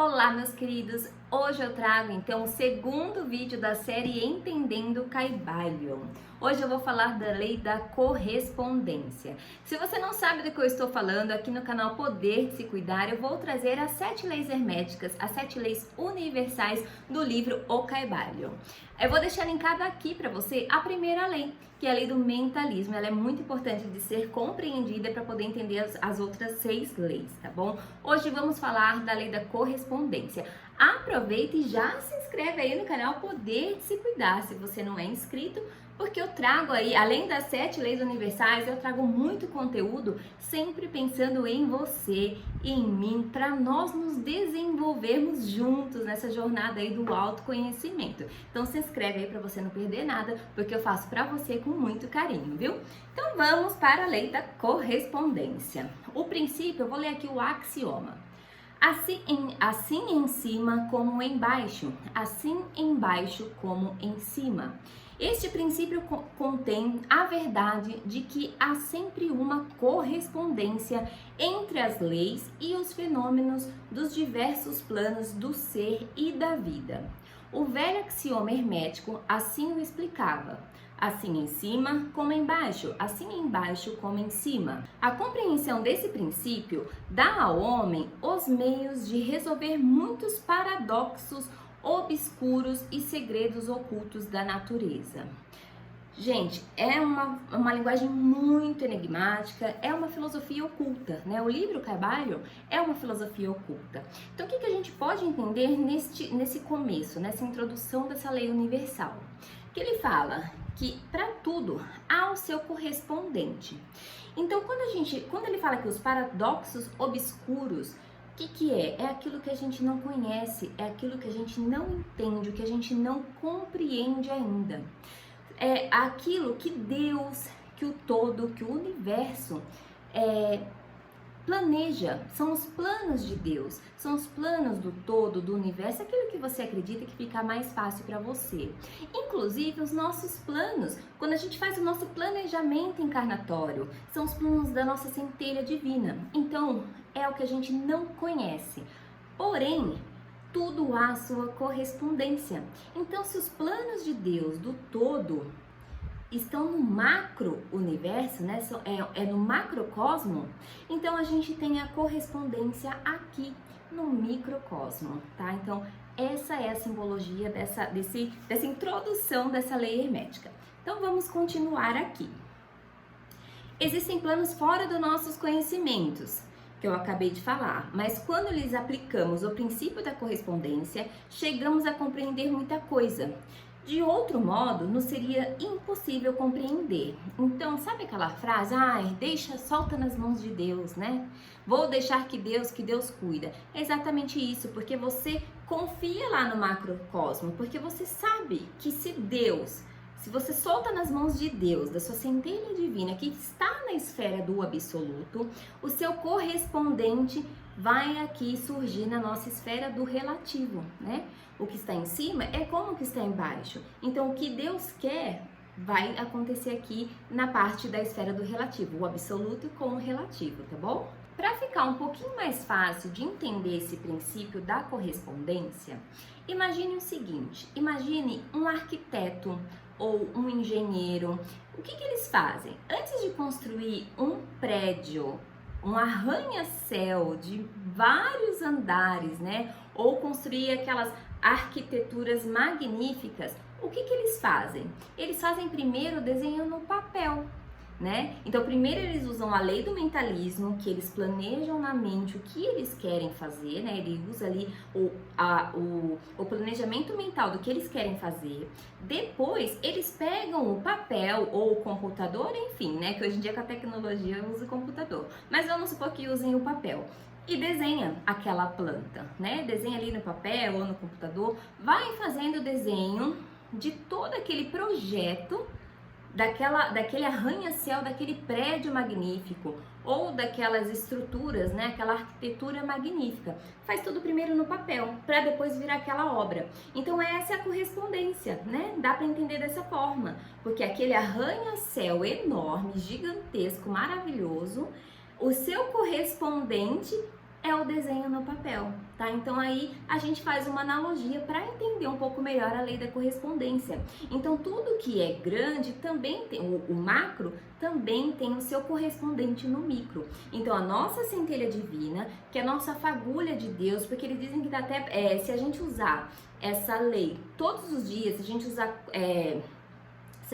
Olá, meus queridos! Hoje eu trago então o segundo vídeo da série Entendendo Caibalion. Hoje eu vou falar da lei da correspondência. Se você não sabe do que eu estou falando, aqui no canal Poder de Se Cuidar, eu vou trazer as 7 leis herméticas, as 7 leis universais do livro O Caibalion. Eu vou deixar linkado aqui para você a primeira lei, que é a lei do mentalismo. Ela é muito importante de ser compreendida para poder entender as outras 6 leis, tá bom? Hoje vamos falar da lei da correspondência. Aproveita e já se inscreve aí no canal Poder de Se Cuidar, se você não é inscrito, porque eu trago aí, além das 7 leis universais, eu trago muito conteúdo sempre pensando em você e em mim, para nós nos desenvolvermos juntos nessa jornada aí do autoconhecimento. Então se inscreve aí para você não perder nada, porque eu faço para você com muito carinho, viu? Então vamos para a lei da correspondência. O princípio, eu vou ler aqui o axioma. Assim em cima como embaixo, assim embaixo como em cima. Este princípio contém a verdade de que há sempre uma correspondência entre as leis e os fenômenos dos diversos planos do ser e da vida. O velho axioma hermético assim o explicava: assim em cima como embaixo, assim embaixo como em cima. A compreensão desse princípio dá ao homem os meios de resolver muitos paradoxos obscuros e segredos ocultos da natureza. Gente, é uma linguagem muito enigmática, é uma filosofia oculta, né? O livro Caibalion é uma filosofia oculta. Então, o que a gente pode entender nesse começo, nessa introdução dessa lei universal? Que ele fala que para tudo há o seu correspondente. Então, quando ele fala que os paradoxos obscuros, o que é? É aquilo que a gente não conhece, é aquilo que a gente não entende, o que a gente não compreende ainda. É aquilo que Deus, que o todo, que o universo planeja. São os planos de Deus, são os planos do todo, do universo, aquilo que você acredita que fica mais fácil para você. Inclusive os nossos planos, quando a gente faz o nosso planejamento encarnatório, são os planos da nossa centelha divina. Então, é o que a gente não conhece. Porém, tudo há sua correspondência. Então, se os planos de Deus, do todo, estão no macro universo, né? É no macrocosmo, então a gente tem a correspondência aqui no microcosmo, tá? Então essa é a simbologia dessa introdução dessa lei hermética. Então vamos continuar aqui. Existem planos fora dos nossos conhecimentos, que eu acabei de falar, mas quando lhes aplicamos o princípio da correspondência, chegamos a compreender muita coisa. De outro modo, nos seria impossível compreender. Então, sabe aquela frase? Solta nas mãos de Deus, né? Vou deixar que Deus cuida. É exatamente isso, porque você confia lá no macrocosmo, porque você sabe que se você solta nas mãos de Deus, da sua centelha divina, que está na esfera do absoluto, o seu correspondente vai aqui surgir na nossa esfera do relativo, né? O que está em cima é como o que está embaixo. Então, o que Deus quer vai acontecer aqui na parte da esfera do relativo, o absoluto com o relativo, tá bom? Para ficar um pouquinho mais fácil de entender esse princípio da correspondência, imagine o seguinte: imagine um arquiteto ou um engenheiro. O que eles fazem? Antes de construir um prédio, um arranha-céu de vários andares, né? Ou construir aquelas arquiteturas magníficas, o que eles fazem? Eles fazem primeiro o desenho no papel, né? Então, primeiro eles usam a lei do mentalismo, que eles planejam na mente o que eles querem fazer, né? Ele usa ali o planejamento mental do que eles querem fazer. Depois, eles pegam o papel ou o computador, enfim, né? Que hoje em dia com a tecnologia usa o computador. Mas vamos supor que usem o papel. E desenha aquela planta, né? Desenha ali no papel ou no computador. Vai fazendo o desenho de todo aquele projeto, daquele arranha-céu, daquele prédio magnífico ou daquelas estruturas, né? Aquela arquitetura magnífica. Faz tudo primeiro no papel, para depois virar aquela obra. Então essa é a correspondência, né? Dá para entender dessa forma, porque aquele arranha-céu enorme, gigantesco, maravilhoso, o seu correspondente é o desenho no papel, tá? Então aí a gente faz uma analogia para entender um pouco melhor a lei da correspondência. Então tudo que é grande também tem, o macro também tem o seu correspondente no micro. Então a nossa centelha divina, que é a nossa fagulha de Deus, porque eles dizem que dá até, se a gente usar essa lei todos os dias, se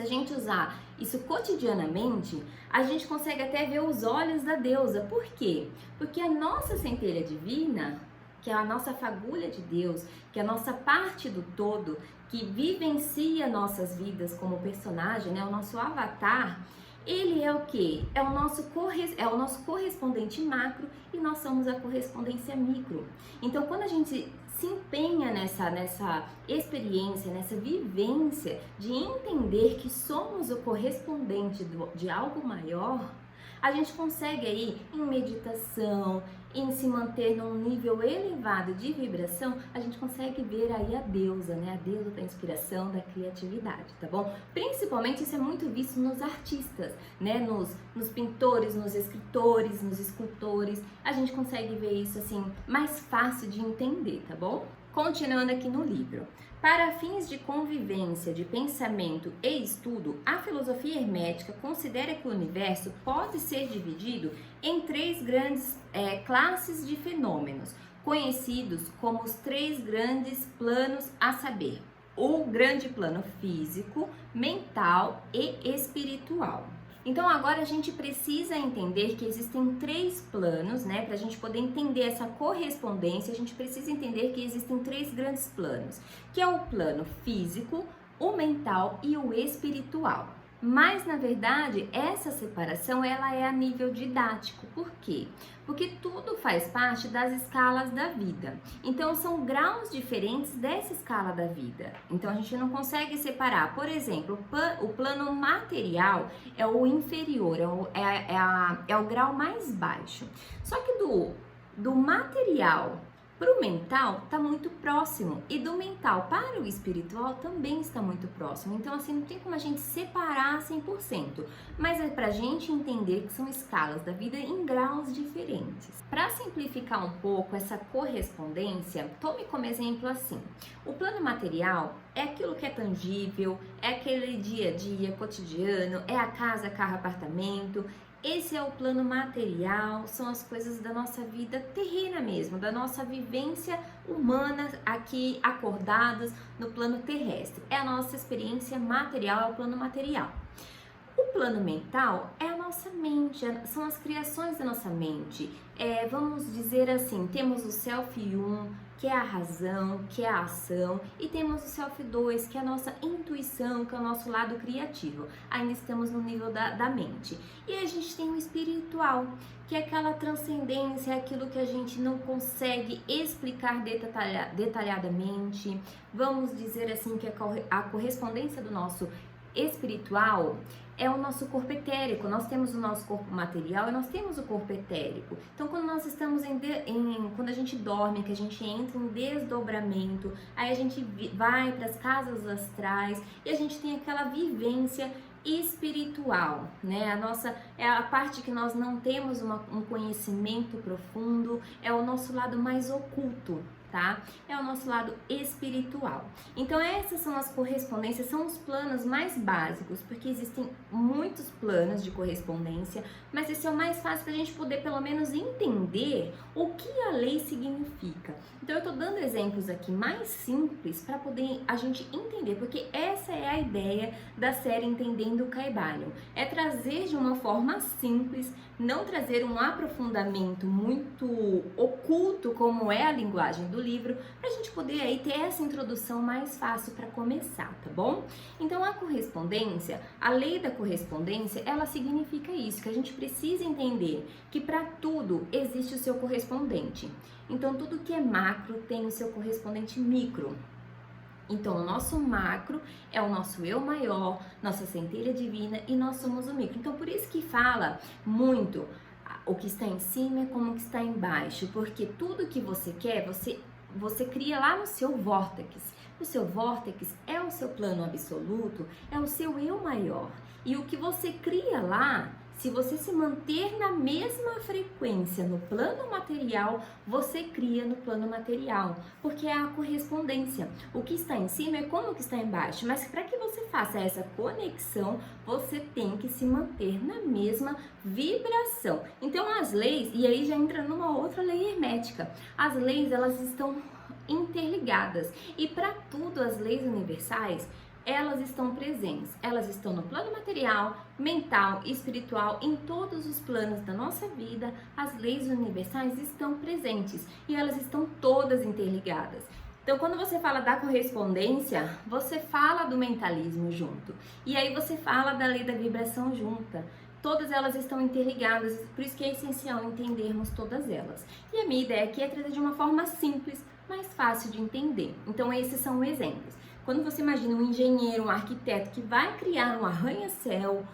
a gente usar isso cotidianamente, a gente consegue até ver os olhos da deusa. Por quê? Porque a nossa centelha divina, que é a nossa fagulha de Deus, que é a nossa parte do todo, que vivencia nossas vidas como personagem, né? O nosso avatar, ele é o quê? É o nosso correspondente macro e nós somos a correspondência micro. Então, quando a gente se empenha nessa experiência, nessa vivência de entender que somos o correspondente de algo maior, a gente consegue aí em meditação, em se manter num nível elevado de vibração, a gente consegue ver aí a deusa, né? A deusa da inspiração, da criatividade, tá bom? Principalmente isso é muito visto nos artistas, né? Nos pintores, nos escritores, nos escultores, a gente consegue ver isso assim mais fácil de entender, tá bom? Continuando aqui no livro. Para fins de convivência, de pensamento e estudo, a filosofia hermética considera que o universo pode ser dividido em três grandes classes de fenômenos, conhecidos como os três grandes planos, a saber, o grande plano físico, mental e espiritual. Então agora a gente precisa entender que existem três planos, né? Para a gente poder entender essa correspondência, a gente precisa entender que existem três grandes planos, que é o plano físico, o mental e o espiritual. Mas na verdade essa separação ela é a nível didático. Por quê? Porque tudo faz parte das escalas da vida. Então são graus diferentes dessa escala da vida. Então a gente não consegue separar. Por exemplo, o plano material é o inferior, é o grau mais baixo. Só que do material para o mental está muito próximo e do mental para o espiritual também está muito próximo. Então assim, não tem como a gente separar 100%, mas é para a gente entender que são escalas da vida em graus diferentes. Para simplificar um pouco essa correspondência, tome como exemplo assim, o plano material é aquilo que é tangível, é aquele dia a dia, cotidiano, é a casa, carro, apartamento. Esse é o plano material, são as coisas da nossa vida terrena mesmo, da nossa vivência humana aqui acordados no plano terrestre. É a nossa experiência material, é o plano material. O plano mental é a nossa mente, são as criações da nossa mente. Vamos dizer assim, temos o Self 1, que é a razão, que é a ação, e temos o Self 2, que é a nossa intuição, que é o nosso lado criativo. Ainda estamos no nível da mente. E a gente tem o espiritual, que é aquela transcendência, é aquilo que a gente não consegue explicar detalhadamente. Vamos dizer assim que a correspondência do nosso espiritual é o nosso corpo etérico. Nós temos o nosso corpo material e nós temos o corpo etérico. Então, quando nós estamos quando a gente dorme, que a gente entra em desdobramento, aí a gente vai para as casas astrais e a gente tem aquela vivência espiritual, né? É a parte que nós não temos um conhecimento profundo, é o nosso lado mais oculto, tá? É o nosso lado espiritual. Então essas são as correspondências, são os planos mais básicos, porque existem muitos planos de correspondência, mas esse é o mais fácil para a gente poder pelo menos entender o que a lei significa. Então eu tô dando exemplos aqui mais simples para poder a gente entender, porque essa é a ideia da série Entendendo o Kybalion, é trazer de uma forma simples, não trazer um aprofundamento muito oculto como é a linguagem do livro, para a gente poder aí ter essa introdução mais fácil para começar, tá bom? Então a correspondência, a lei da correspondência, ela significa isso, que a gente precisa entender que para tudo existe o seu correspondente. Então tudo que é macro tem o seu correspondente micro. Então, o nosso macro é o nosso eu maior, nossa centelha divina, e nós somos o micro. Então, por isso que fala muito o que está em cima é como o que está embaixo, porque tudo que você quer, você cria lá no seu vórtex. O seu vórtex é o seu plano absoluto, é o seu eu maior. E o que você cria lá Se você se manter na mesma frequência no plano material, você cria no plano material, porque é a correspondência. O que está em cima é como o que está embaixo, mas para que você faça essa conexão, você tem que se manter na mesma vibração. Então as leis, e aí já entra numa outra lei hermética, as leis elas estão interligadas e para tudo as leis universais elas estão presentes, elas estão no plano material, mental, espiritual, em todos os planos da nossa vida, as leis universais estão presentes e elas estão todas interligadas. Então, quando você fala da correspondência, você fala do mentalismo junto, e aí você fala da lei da vibração junta. Todas elas estão interligadas, por isso que é essencial entendermos todas elas. E a minha ideia aqui é trazer de uma forma simples, mais fácil de entender. Então, esses são exemplos. Quando você imagina um engenheiro, um arquiteto que vai criar um arranha-céu,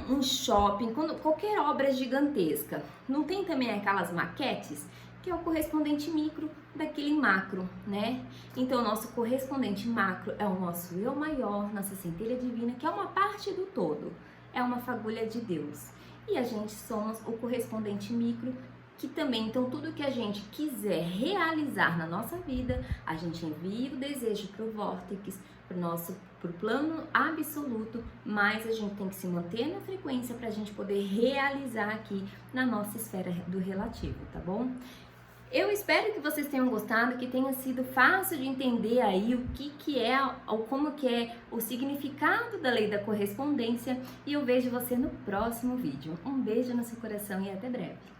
um shopping, qualquer obra gigantesca, não tem também aquelas maquetes? Que é o correspondente micro daquele macro, né? Então, o nosso correspondente macro é o nosso eu maior, nossa centelha divina, que é uma parte do todo, é uma fagulha de Deus. E a gente somos o correspondente micro, que também, então, tudo que a gente quiser realizar na nossa vida, a gente envia o desejo para o vórtice, para o plano absoluto, mas a gente tem que se manter na frequência para a gente poder realizar aqui na nossa esfera do relativo, tá bom? Eu espero que vocês tenham gostado, que tenha sido fácil de entender aí o que é, ou como que é o significado da lei da correspondência, e eu vejo você no próximo vídeo. Um beijo no seu coração e até breve.